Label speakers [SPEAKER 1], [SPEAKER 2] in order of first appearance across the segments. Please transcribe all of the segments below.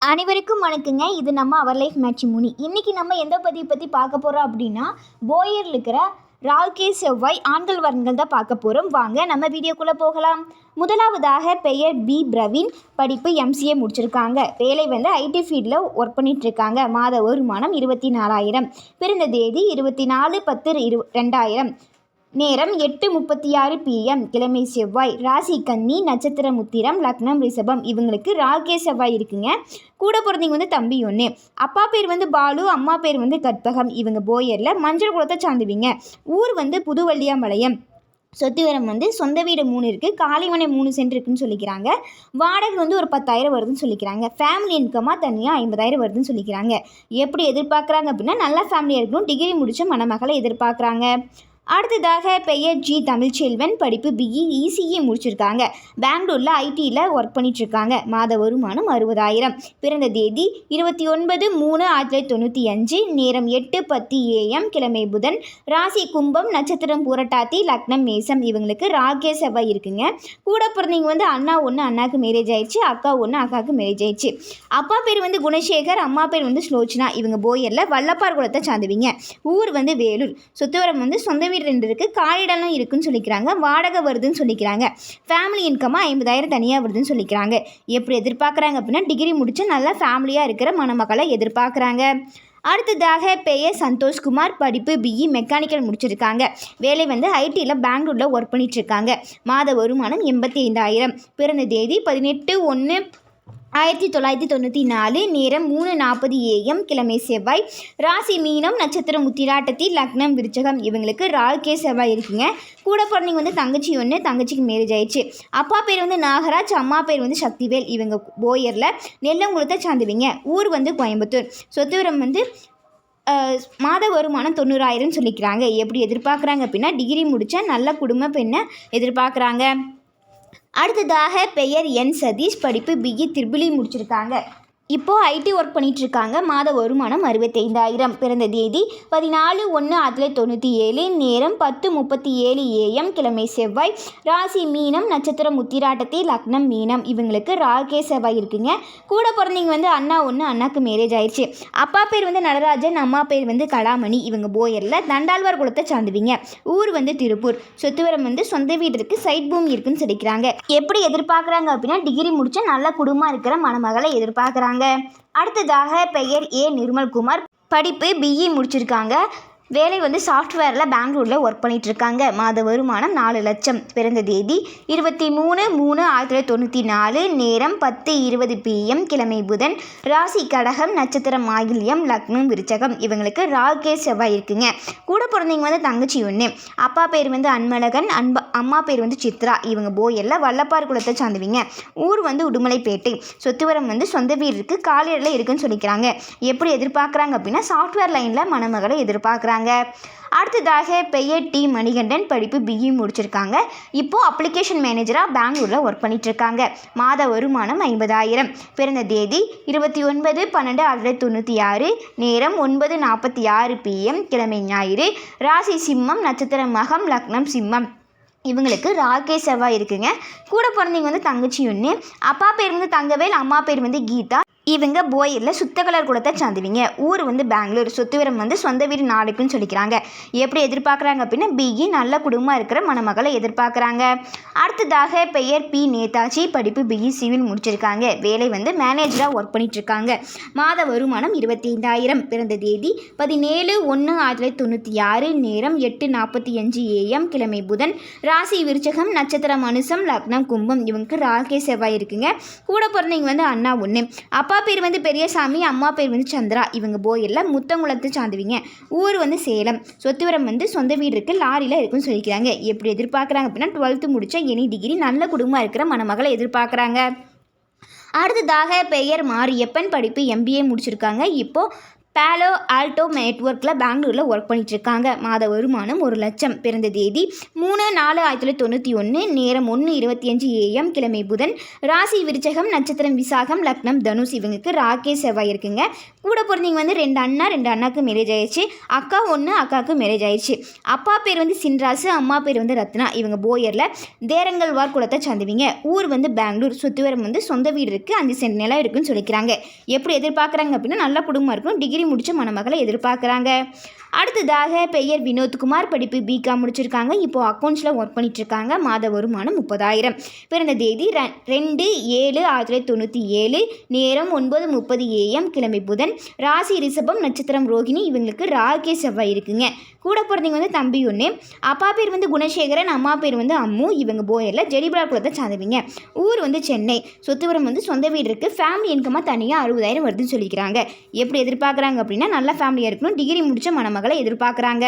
[SPEAKER 1] அனைவருக்கும் வணக்கங்க. இது நம்ம அவர் லைஃப் மேட்ரிமோனி. இன்றைக்கி நம்ம எந்த பதிவை பற்றி பார்க்க போகிறோம் அப்படின்னா, போயரில் இருக்கிற ராகு செவ்வாய் ஆண்கள் வரன்கள் தான் பார்க்க போகிறோம். வாங்க நம்ம வீடியோக்குள்ளே போகலாம். முதலாவதாக பெயர் பி பிரவீன். படிப்பு எம்சிஏ முடிச்சிருக்காங்க. வேலை வந்து ஐடி ஃபீல்டில் ஒர்க் பண்ணிகிட்ருக்காங்க. மாத வருமானம் 24,000. பிறந்த தேதி 24/10/2000. நேரம் 8:36 PM. கிழமை செவ்வாய். ராசி கன்னி. நட்சத்திரம் உத்திரம். லக்னம் ரிஷபம். இவங்களுக்கு ராகே செவ்வாய் இருக்குங்க. கூட பிறந்தவங்க வந்து தம்பி ஒன்று. அப்பா பேர் வந்து பாலு, அம்மா பேர் வந்து கற்பகம். இவங்க போயரில் மஞ்சள் குளத்தை சார்ந்துவிங்க. ஊர் வந்து புதுவள்ளியாம்பாளையம். சொத்து விவரம் வந்து சொந்த வீடு 3 இருக்குது, காலிமனை 3 சென்ட் இருக்குன்னு சொல்லிக்கிறாங்க. வாடகை வந்து ஒரு 10,000 வருதுன்னு சொல்லிக்கிறாங்க. ஃபேமிலி இன்கமாக தனியாக 50,000 வருதுன்னு சொல்லிக்கிறாங்க. எப்படி எதிர்பார்க்குறாங்க அப்படின்னா, நல்ல ஃபேமிலியாக இருக்கணும், டிகிரி முடித்த மணமகளை எதிர்பார்க்குறாங்க. அடுத்ததாக பெயர் ஜி தமிழ்ச்செல்வன். படிப்பு பிஇ இசிஇ முடிச்சிருக்காங்க. பெங்களூரில் ஐடியில் ஒர்க் பண்ணிகிட்ருக்காங்க. மாத வருமானம் 60,000. பிறந்த தேதி 29/3/1995. நேரம் 8:10 AM. கிழமை புதன். ராசி கும்பம். நட்சத்திரம் புரட்டாத்தி. லக்னம் மேசம். இவங்களுக்கு ராகே செவ்வாய் இருக்குங்க. கூட பிறந்தவங்க வந்து அண்ணா ஒன்று, அண்ணாவுக்கு மேரேஜ் ஆயிடுச்சு. அக்கா ஒன்று, அக்காவுக்கு மேரேஜ் ஆயிடுச்சு. அப்பா பேர் வந்து குணசேகர், அம்மா பேர் வந்து ஸ்லோச்சனா. இவங்க போயரில் வல்லப்பார் குளத்தை சார்ந்துவிங்க. ஊர் வந்து வேலூர். சொத்துவரம் வந்து சொந்த வீடு 2 இருக்குது, காலிடலும் இருக்குன்னு சொல்லிக்கிறாங்க. வாடகை வருதுன்னு சொல்லிக்கிறாங்க. ஃபேமிலி இன்கமாக 50,000 தனியாக வருதுன்னு சொல்லிக்கிறாங்க. எப்படி எதிர்பார்க்குறாங்க அப்படின்னா, டிகிரி முடித்து நல்லா ஃபேமிலியாக இருக்கிற மணமக்களை எதிர்பார்க்குறாங்க. அடுத்ததாக பெயர் சந்தோஷ்குமார். படிப்பு பிஇ மெக்கானிக்கல் முடிச்சிருக்காங்க. வேலை வந்து ஐடியில் பெங்களூரில் ஒர்க் பண்ணிகிட்ருக்காங்க. மாத வருமானம் 85,000. பிறந்த தேதி 18/1/1994. நேரம் 3:40 AM. கிழமை செவ்வாய். ராசி மீனம். நட்சத்திரம் உத்திராட்டத்தி. லக்னம் விருச்சகம். இவங்களுக்கு ராகே செவ்வாய் இருக்குங்க. கூட பிறந்தவங்க வந்து தங்கச்சி ஒன்று, தங்கச்சிக்கு மேரேஜ் ஆயிடுச்சு. அப்பா பேர் வந்து நாகராஜ், அம்மா பேர் வந்து சக்திவேல். இவங்க போயரில் நெல்லங்குளத்தை சார்ந்துவிங்க. ஊர் வந்து கோயம்புத்தூர். சொத்துவரம் வந்து மாத வருமானம் 90,000 சொல்லிக்கிறாங்க. எப்படி எதிர்பார்க்குறாங்க அப்படின்னா, டிகிரி முடித்த நல்ல குடும்ப பெண்ணை எதிர்பார்க்குறாங்க. அடுத்ததாக பெயர் என் சதீஷ். படிப்பு பிஇ ட்ரிபிள் இ முடிச்சிருக்காங்க. இப்போது ஐடி ஒர்க் பண்ணிகிட்ருக்காங்க. மாத வருமானம் 65,000. பிறந்த தேதி 14/1/1997. நேரம் 10:37 AM. கிழமை செவ்வாய். ராசி மீனம். நட்சத்திரம் உத்திராட்டத்தி. லக்னம் மீனம். இவங்களுக்கு ராகே செவ்வாய் இருக்குங்க. கூட பிறந்தவங்க வந்து அண்ணா ஒன்று, அண்ணாவுக்கு மேரேஜ் ஆயிடுச்சு. அப்பா பேர் வந்து நடராஜன், அம்மா பேர் வந்து கலாமணி. இவங்க போயரில் தண்டாழ்வார் குளத்தை சார்ந்துவிங்க. ஊர் வந்து திருப்பூர். சொத்துவரம் வந்து சொந்த வீடு இருக்குது, சைட் பூமி இருக்குன்னு சொல்லிக்கிறாங்க. எப்படி எதிர்பார்க்குறாங்க அப்படின்னா, டிகிரி முடித்த நல்ல குடும்பமாக இருக்கிற மணமகளை எதிர்பார்க்குறாங்க. அடுத்ததாக பெயர் ஏ நிர்மல்குமார். படிப்பு பிஇ முடிச்சிருக்காங்க. வேலை வந்து சாஃப்ட்வேரில் பெங்களூரில் ஒர்க் பண்ணிகிட்ருக்காங்க. மாத வருமானம் 4 லட்சம். பிறந்த தேதி 23/3/1994. நேரம் 10:20 PM. கிழமை புதன். ராசி கடகம். நட்சத்திரம் ஆயில்யம். லக்னம் விருச்சகம். இவங்களுக்கு ராகே செவ்வாய் இருக்குங்க. கூட பிறந்தவங்க வந்து தங்கச்சி ஒன்று. அப்பா பேர் வந்து அன்மழகன், அம்மா பேர் வந்து சித்ரா. இவங்க போயரில் வல்லப்பார் குளத்தை சார்ந்துவிங்க. ஊர் வந்து உடுமலைப்பேட்டை. சொத்துவரம் வந்து சொந்த வீடு இருக்குது, காலிடலில் இருக்குன்னு சொல்லிக்கிறாங்க. எப்படி எதிர்பார்க்குறாங்க அப்படின்னா, சாஃப்ட்வேர் லைனில் மணமகளை எதிர்பார்க்குறாங்க. அடுத்ததாக பெயர் டி மணிகண்டன். படிப்பு பிஇ முடிச்சிருக்காங்க. இப்போது அப்ளிகேஷன் மேனேஜராக பெங்களூரில் ஒர்க் பண்ணிகிட்ருக்காங்க. மாத வருமானம் 50,000. பிறந்த தேதி 29/12/1996. நேரம் 9:46 PM. கிழமை ஞாயிறு. ராசி சிம்மம். நட்சத்திரம் மகம். லக்னம் சிம்மம். இவங்களுக்கு ராகே செவ்வாய் இருக்குங்க. கூட பிறந்தவங்க வந்து தங்கச்சி ஒன்று. அப்பா பேர் வந்து தங்கவேல், அம்மா பேர் வந்து கீதா. இவங்க போயரில் சுத்த கலர் குளத்தை சார்ந்துவிங்க. ஊர் வந்து பெங்களூர். சொத்துவரம் வந்து சொந்த வீடு 4க்குன்னு சொல்லிக்கிறாங்க. எப்படி எதிர்பார்க்குறாங்க அப்படின்னா, பிஇ நல்ல குடும்பமாக இருக்கிற மணமகளை எதிர்பார்க்குறாங்க. அடுத்ததாக பெயர் பி நேதாஜி. படிப்பு பிஇ சிவில் முடிச்சிருக்காங்க. வேலை வந்து மேனேஜராக ஒர்க் பண்ணிகிட்ருக்காங்க. மாத வருமானம் 25,000. பிறந்த தேதி 17/1/1996. நேரம் 8:45 AM. கிழமை புதன். ராசி விருச்சகம். நட்சத்திரம் அனுசம். லக்னம் கும்பம். இவங்களுக்கு ராகே செவ்வாய் இருக்குங்க. கூட பிறந்தவங்க வந்து அண்ணா ஒன்று. அப்பா பேர் வந்து பெரியசாமி, அம்மா பேர் வந்து சந்திரா. இவங்க போயரில் முத்தங்குளத்தை சார்ந்துவிங்க. ஊர் வந்து சேலம். சொத்துவரம் வந்து சொந்த வீடு இருக்குது, லாரியில் இருக்குன்னு சொல்லிக்கிறாங்க. எப்படி எதிர்பார்க்குறாங்க அப்படின்னா, 12th முடித்த எனி டிகிரி நல்ல குடும்பமாக இருக்கிற மணமகளை எதிர்பார்க்குறாங்க. அடுத்ததாக பெயர் மாரியப்பன். படிப்பு எம்பிஏ முடிச்சிருக்காங்க. இப்போது பேலோ ஆல்டோ நெட்வொர்க்கில் பெங்களூரில் ஒர்க் பண்ணிகிட்ருக்காங்க. மாத வருமானம் 1,00,000. பிறந்த தேதி 3/4/1991. நேரம் 1:25 AM. கிழமை புதன். ராசி விருச்சகம். நட்சத்திரம் விசாகம். லக்னம் தனுஷ். இவங்களுக்கு ராகேஷ் செவ்வாய் இருக்குங்க. கூட பிறந்தவங்க வந்து 2 அண்ணாக்கு மேரேஜ் ஆயிடுச்சு. அக்கா 1, அக்காவுக்கு மேரேஜ் ஆயிடுச்சு. அப்பா பேர் வந்து சின்ராசு, அம்மா பேர் வந்து ரத்னா. இவங்க போயரில் தேரங்கல்வார் குலத்தை சார்ந்தவங்க. ஊர் வந்து பெங்களூர். சொத்துவரம் வந்து சொந்த வீடு இருக்குது, 5 சென்ட் நிலம் இருக்குன்னு சொல்லிக்கிறாங்க. எப்படி எதிர்பார்க்குறாங்க அப்படின்னா நல்ல குடும்பம் இருக்கும், டிகிரி முடித்த மணமகளை எதிர்பார்க்குறாங்க. அடுத்ததாக பெயர் வினோத்குமார். படிப்பு பிகாம் முடிச்சிருக்காங்க. இப்போது அக்கௌண்ட்ஸில் ஒர்க் பண்ணிகிட்ருக்காங்க. மாத வருமானம் 30,000. பிறந்த தேதி 2/7/1997. நேரம் 9:30 AM. கிழமை புதன். ராசி ரிஷபம். நட்சத்திரம் ரோகிணி. இவங்களுக்கு ராகேஷ் செவ்வாய் இருக்குங்க. கூட பிறந்தவங்க வந்து தம்பி 1. அப்பா பேர் வந்து குணசேகரன், அம்மா பேர் வந்து அம்மு. இவங்க போயரில் ஜெடிபலா குலத்தை சார்ந்தவங்க. ஊர் வந்து சென்னை. சொத்துவரம் வந்து சொந்த வீடு இருக்குது. ஃபேமிலி இன்கமாக தனியாக 60,000 வருதுன்னு சொல்லிக்கிறாங்க. எப்படி எதிர்பார்க்குறாங்க அப்படின்னா நல்ல ஃபேமிலியாக இருக்கணும், டிகிரி முடித்த மணமகளை எதிர்பார்க்குறாங்க.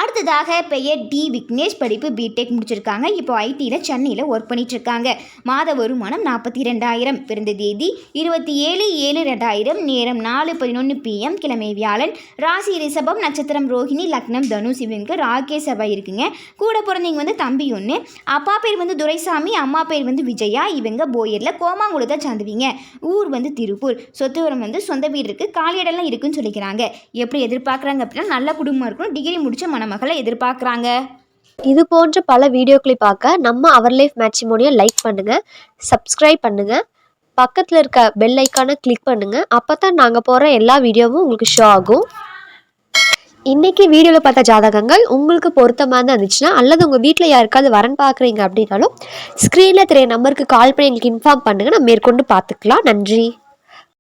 [SPEAKER 1] அடுத்ததாக பெயர் டி விக்னேஷ். படிப்பு பிடெக் முடிச்சிருக்காங்க. இப்போ ஐடியில் சென்னையில் ஒர்க் பண்ணிகிட்ருக்காங்க. மாத வருமானம் 42,000. பிறந்த தேதி 27/7/2000. நேரம் 4:11 PM. கிழமை வியாழன். ராசி ரிஷபம். நட்சத்திரம் ரோஹிணி. லக்னம் தனுஷ். இவங்க ராகேஷ் செவ்வாய் இருக்குங்க. கூட பிறந்தவங்க வந்து தம்பி 1. அப்பா பேர் வந்து துரைசாமி, அம்மா பேர் வந்து விஜயா. இவங்க போயரில் கோமாங்குளத்தை சார்ந்துவீங்க. ஊர் வந்து திருப்பூர். சொத்துவரம் வந்து சொந்த வீடு இருக்குது, காலியிடலாம் இருக்குன்னு சொல்லிக்கிறாங்க. எப்படி எதிர்பார்க்குறாங்க அப்படின்னா நல்ல குடும்பம் இருக்கணும், டிகிரி முடித்த மணமகளை எதிர்பார்க்குறாங்க.
[SPEAKER 2] இது போன்ற பல வீடியோக்களை பார்க்க நம்ம அவர் லைஃப் மேட்ரிமோனியை லைக் பண்ணுங்கள், சப்ஸ்கிரைப் பண்ணுங்கள், பக்கத்தில் இருக்க பெல் ஐக்கானை கிளிக் பண்ணுங்கள். அப்போ தான் நாங்கள் போடுற எல்லா வீடியோவும் உங்களுக்கு ஷோ ஆகும். இன்றைக்கி வீடியோவில் பார்த்த ஜாதகங்கள் உங்களுக்கு பொருத்தமாக தான் இருந்துச்சுன்னா, அல்லது உங்கள் வீட்டில் யாருக்காவது வரன் பார்க்குறீங்க அப்படின்னாலும் ஸ்க்ரீனில் தெரிய நம்பருக்கு கால் பண்ணி எங்களுக்கு இன்ஃபார்ம் பண்ணுங்கள். நம்ம மேற்கொண்டு பார்த்துக்கலாம். நன்றி.